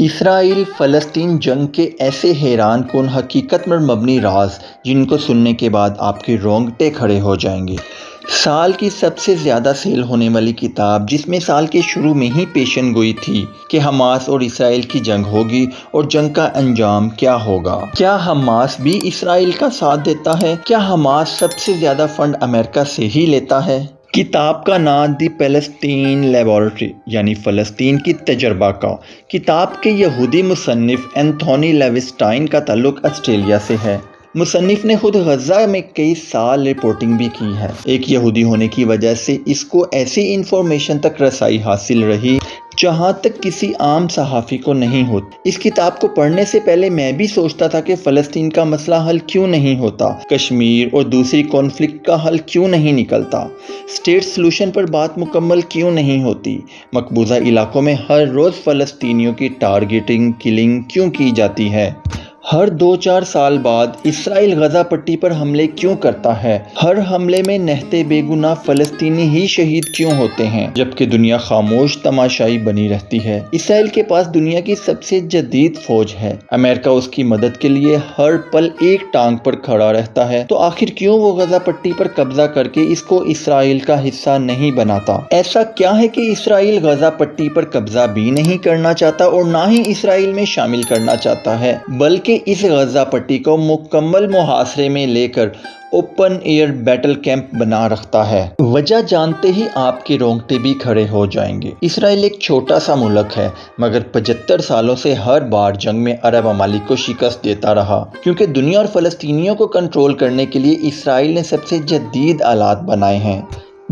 اسرائیل فلسطین جنگ کے ایسے حیران کن حقیقت پر مبنی راز جن کو سننے کے بعد آپ کے رونگٹے کھڑے ہو جائیں گے۔ سال کی سب سے زیادہ سیل ہونے والی کتاب، جس میں سال کے شروع میں ہی پیشن گوئی تھی کہ حماس اور اسرائیل کی جنگ ہوگی اور جنگ کا انجام کیا ہوگا۔ کیا حماس بھی اسرائیل کا ساتھ دیتا ہے؟ کیا حماس سب سے زیادہ فنڈ امریکہ سے ہی لیتا ہے؟ کتاب کا نام دی پیلسٹین لیبارٹری یعنی فلسطین کی تجربہ کا۔ کتاب کے یہودی مصنف اینتھونی لیوسٹائن کا تعلق آسٹریلیا سے ہے۔ مصنف نے خود غزہ میں کئی سال رپورٹنگ بھی کی ہے۔ ایک یہودی ہونے کی وجہ سے اس کو ایسی انفارمیشن تک رسائی حاصل رہی جہاں تک کسی عام صحافی کو نہیں ہوتی۔ اس کتاب کو پڑھنے سے پہلے میں بھی سوچتا تھا کہ فلسطین کا مسئلہ حل کیوں نہیں ہوتا، کشمیر اور دوسری کانفلکٹ کا حل کیوں نہیں نکلتا، اسٹیٹ سلوشن پر بات مکمل کیوں نہیں ہوتی، مقبوضہ علاقوں میں ہر روز فلسطینیوں کی ٹارگیٹنگ کلنگ کیوں کی جاتی ہے، ہر 2-4 سال بعد اسرائیل غزہ پٹی پر حملے کیوں کرتا ہے، ہر حملے میں نہتے بے گناہ فلسطینی ہی شہید کیوں ہوتے ہیں جبکہ دنیا خاموش تماشائی بنی رہتی ہے۔ اسرائیل کے پاس دنیا کی سب سے جدید فوج ہے، امریکہ اس کی مدد کے لیے ہر پل ایک ٹانگ پر کھڑا رہتا ہے، تو آخر کیوں وہ غزہ پٹی پر قبضہ کر کے اس کو اسرائیل کا حصہ نہیں بناتا؟ ایسا کیا ہے کہ اسرائیل غزہ پٹی پر قبضہ بھی نہیں کرنا چاہتا اور نہ ہی اسرائیل میں شامل کرنا چاہتا ہے، بلکہ اس غزہ پٹی کو مکمل محاصرے میں لے کر اوپن ایئر بیٹل کیمپ بنا رکھتا ہے؟ وجہ جانتے ہی آپ کے رونگٹے بھی کھڑے ہو جائیں گے۔ اسرائیل ایک چھوٹا سا ملک ہے مگر 75 سالوں سے ہر بار جنگ میں عرب ممالک کو شکست دیتا رہا، کیونکہ دنیا اور فلسطینیوں کو کنٹرول کرنے کے لیے اسرائیل نے سب سے جدید آلات بنائے ہیں۔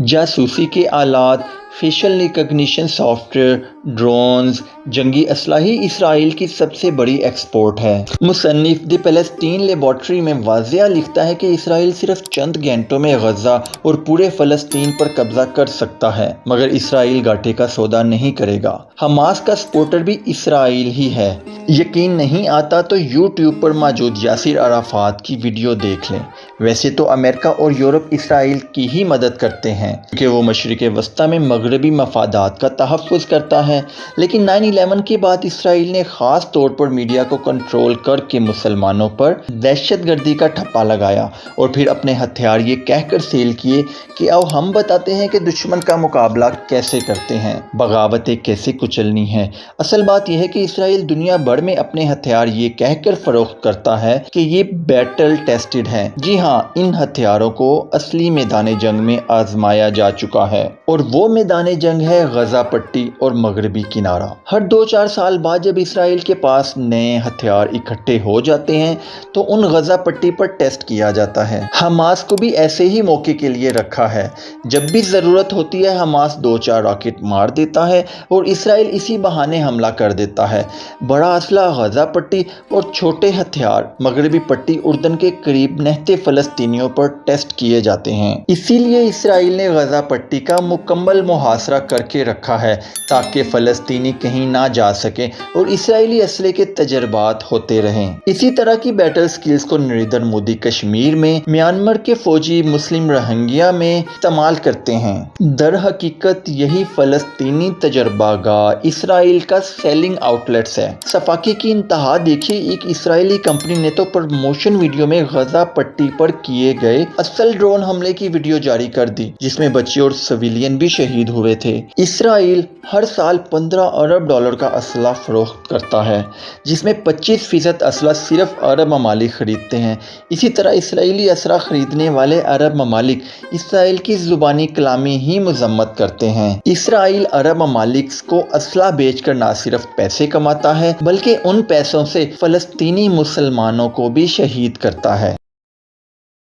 جاسوسی کے آلات، facial recognition soft where, drones, جنگی اسلحہ ہی اسرائیل کی سب سے بڑی ایکسپورٹ ہے۔ مصنف دی پیلسٹین لیبارٹری میں واضح لکھتا ہے کہ اسرائیل صرف چند گھنٹوں میں غزہ اور پورے فلسطین پر قبضہ کر سکتا ہے، مگر اسرائیل گھاٹے کا سودا نہیں کرے گا۔ حماس کا سپورٹر بھی اسرائیل ہی ہے۔ یقین نہیں آتا تو یوٹیوب پر موجود یاسر عرفات کی ویڈیو دیکھ لیں۔ ویسے تو امریکہ اور یورپ اسرائیل کی ہی مدد کرتے ہیں کیونکہ وہ مشرق وسطیٰ میں مغربی مفادات کا تحفظ کرتا ہے، لیکن 9/11 کے بعد اسرائیل نے خاص طور پر میڈیا کو کنٹرول کر کے مسلمانوں پر دہشت گردی کا ٹھپا لگایا اور پھر اپنے ہتھیار یہ کہہ کر سیل کیے کہ آؤ ہم بتاتے ہیں کہ دشمن کا مقابلہ کیسے کرتے ہیں، بغاوتیں کیسے کچلنی ہیں۔ اصل بات یہ ہے کہ اسرائیل دنیا بھر میں اپنے ہتھیار یہ کہہ کر فروخت کرتا ہے کہ یہ بیٹل ٹیسٹڈ ہیں۔ جی ہاں، ان ہتھیاروں کو اصلی میدان جنگ میں آزمایا جا چکا ہے اور وہ میدان جنگ ہے غزہ پٹی اور مغربی کنارہ۔ ہر 2-4 سال بعد جب اسرائیل کے پاس نئے ہتھیار اکٹھے ہو جاتے ہیں تو ان غزہ پٹی پر ٹیسٹ کیا جاتا ہے۔ حماس کو بھی ایسے ہی موقع کے لیے رکھا ہے، جب بھی ضرورت ہوتی ہے حماس 2-4 راکٹ مار دیتا ہے اور اسرائیل اسی بہانے حملہ کر دیتا ہے۔ بڑا اسلحہ غزہ پٹی اور چھوٹے ہتھیار مغربی پٹی اردن کے قریب نہتے فلسطینیوں پر ٹیسٹ کیے جاتے ہیں۔ اسی لیے اسرائیل نے غزہ پٹی کا مکمل محاصرہ کر کے رکھا ہے تاکہ فلسطینی کہیں نہ جا سکیں اور اسرائیلی اسلحے کے تجربات ہوتے رہیں۔ اسی طرح کی بیٹل سکلز کو نریندر مودی کشمیر میں، میانمار کے فوجی مسلم روہنگیا میں استعمال کرتے ہیں۔ در حقیقت یہی فلسطینی تجربہ گاہ اسرائیل کا سیلنگ آؤٹ لیٹس ہے۔ صفاقے کی انتہا دیکھیے، ایک اسرائیلی کمپنی نے تو پروموشن ویڈیو میں غزہ پٹی پر کیے گئے اصل ڈرون حملے کی ویڈیو جاری کر دی جس میں بچے اور سویلین بھی شہید ہوئے تھے۔ اسرائیل ہر سال $15 ارب کا اسلحہ فروخت کرتا ہے، جس میں 25% اسلحہ صرف عرب ممالک خریدتے ہیں۔ اسی طرح اسرائیلی اسلحہ خریدنے والے عرب ممالک اسرائیل کی زبانی کلامی ہی مذمت کرتے ہیں۔ اسرائیل عرب ممالک کو اسلحہ بیچ کر نہ صرف پیسے کماتا ہے بلکہ ان پیسوں سے فلسطینی مسلمانوں کو بھی شہید کرتا ہے۔